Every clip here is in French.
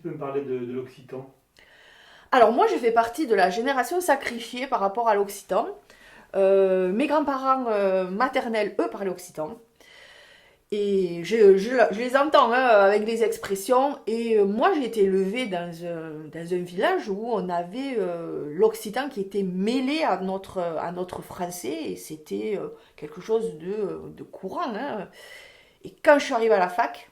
peux me parler de l'occitan? Alors moi, je fais partie de la génération sacrifiée par rapport à l'occitan. Mes grands-parents maternels, eux, parlaient occitan. Et je les entends hein, avec des expressions. Et moi, j'ai été élevée dans un village où on avait l'occitan qui était mêlé à notre français. Et c'était quelque chose de courant. Hein. Et quand je suis arrivée à la fac,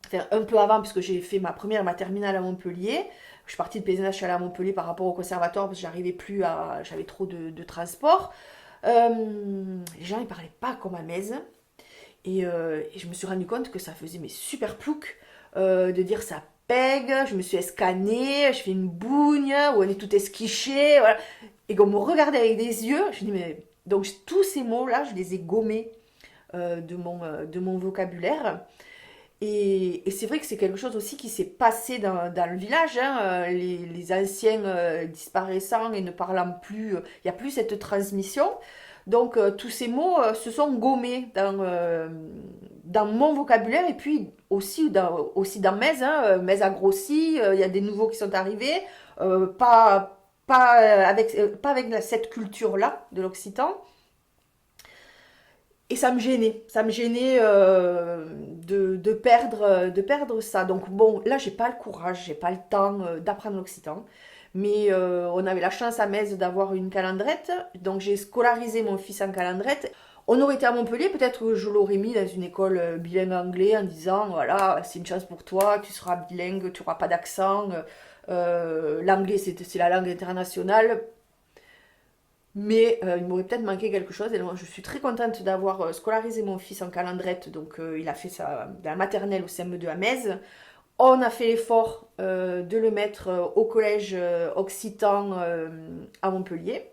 enfin, un peu avant, puisque j'ai fait ma première, ma terminale à Montpellier. Je suis partie de Pézenas, je suis allée à Montpellier par rapport au conservatoire parce que j'arrivais plus à. J'avais trop de transport. Les gens ils parlaient pas comme à Metz. Et je me suis rendu compte que ça faisait mes super ploucs de dire ça pègue, je me suis escanée, je fais une bougne, ou on est tout esquiché, voilà. Et qu'on me regardait avec des yeux, je dis mais. Donc tous ces mots-là, je les ai gommés de mon vocabulaire. Et c'est vrai que c'est quelque chose aussi qui s'est passé dans le village, hein, les anciens disparaissant et ne parlant plus, il n'y a plus cette transmission. Donc tous ces mots se sont gommés dans mon vocabulaire et puis aussi dans Metz. Hein, Metz a grossi, il y a des nouveaux qui sont arrivés, pas avec cette culture-là de l'occitan. Et ça me gênait de perdre ça. Donc bon, là j'ai pas le courage, j'ai pas le temps d'apprendre l'occitan. Mais on avait la chance à Metz d'avoir une calandrette, donc j'ai scolarisé mon fils en calandrette. On aurait été à Montpellier, peut-être que je l'aurais mis dans une école bilingue anglais en disant voilà, c'est une chance pour toi, tu seras bilingue, tu n'auras pas d'accent. L'anglais c'est la langue internationale. Mais il m'aurait peut-être manqué quelque chose. Et donc, je suis très contente d'avoir scolarisé mon fils en calandrette. Donc, il a fait ça de la maternelle au CM2 à Metz. On a fait l'effort de le mettre au collège occitan à Montpellier.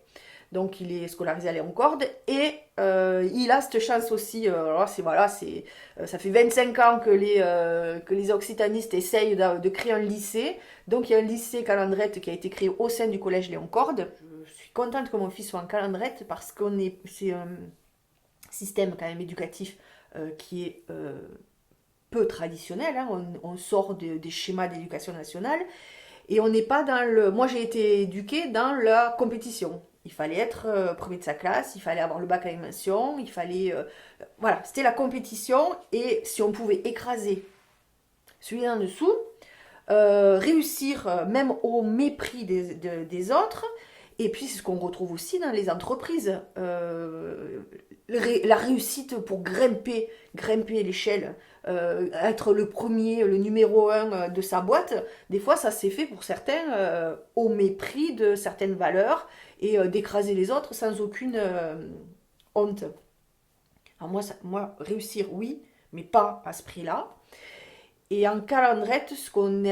Donc, il est scolarisé à Léon-Corde. Et il a cette chance aussi. Alors, ça fait 25 ans que les occitanistes essayent de créer un lycée. Donc, il y a un lycée calandrette qui a été créé au sein du collège Léon-Corde. Je suis contente que mon fils soit en calandrette parce c'est un système quand même éducatif qui est peu traditionnel. Hein. On sort des schémas d'éducation nationale et on n'est pas dans le. Moi, j'ai été éduquée dans la compétition. Il fallait être premier de sa classe, il fallait avoir le bac avec mention, il fallait. Voilà, c'était la compétition et si on pouvait écraser celui en dessous, réussir même au mépris des autres. Et puis c'est ce qu'on retrouve aussi dans les entreprises. La réussite pour grimper l'échelle, être le premier, le numéro un de sa boîte, des fois ça s'est fait pour certains au mépris de certaines valeurs et d'écraser les autres sans aucune honte. Alors moi, réussir, oui, mais pas à ce prix-là. Et en calendrette, ce qu'on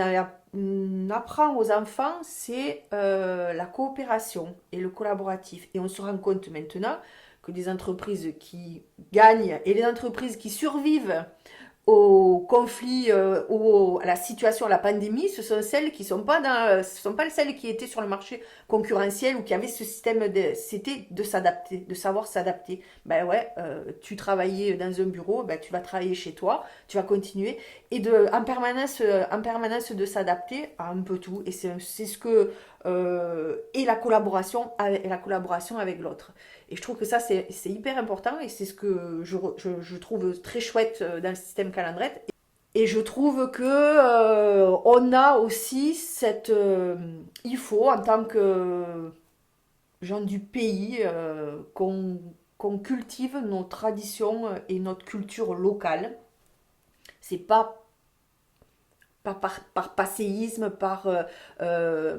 apprend aux enfants, c'est la coopération et le collaboratif. Et on se rend compte maintenant que des entreprises qui gagnent et les entreprises qui survivent au conflit ou à la situation, à la pandémie, ce sont celles qui sont pas ce sont pas celles qui étaient sur le marché concurrentiel ou qui avaient ce système c'était de s'adapter, de savoir s'adapter. Ben ouais, tu travaillais dans un bureau, ben tu vas travailler chez toi, tu vas continuer et en permanence de s'adapter à un peu tout. Et c'est ce que et la collaboration avec l'autre. Et je trouve que ça, c'est hyper important et c'est ce que je trouve très chouette dans le système calendrette. Et je trouve que on a aussi il faut, en tant que gens du pays, qu'on cultive nos traditions et notre culture locale. C'est pas par passéisme, par euh,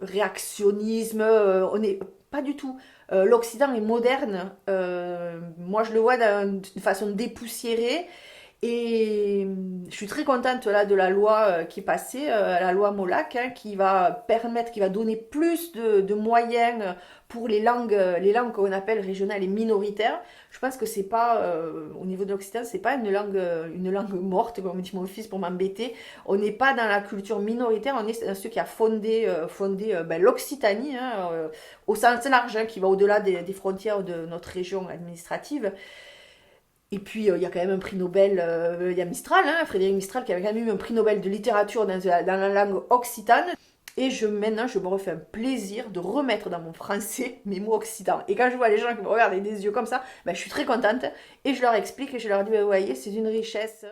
réactionnisme. On est pas du tout. L'Occident est moderne. Moi, je le vois d'une façon dépoussiérée. Et je suis très contente là de la loi qui est passée, la loi Molac, hein, qui va donner plus de moyens pour les langues qu'on appelle régionales et minoritaires. Je pense que c'est pas, au niveau de l'Occitan, c'est pas une langue morte, comme dit mon fils pour m'embêter. On n'est pas dans la culture minoritaire, on est dans ceux qui a fondé l'Occitanie, hein, au sens large, hein, qui va au-delà des frontières de notre région administrative. Et puis, il y a quand même un prix Nobel, il y a Mistral, hein, Frédéric Mistral, qui avait quand même eu un prix Nobel de littérature dans la langue occitane. Et maintenant, je me refais un plaisir de remettre dans mon français mes mots occitans. Et quand je vois les gens qui me regardent avec des yeux comme ça, ben, je suis très contente. Et je leur explique et je leur dis, ben, vous voyez, c'est une richesse.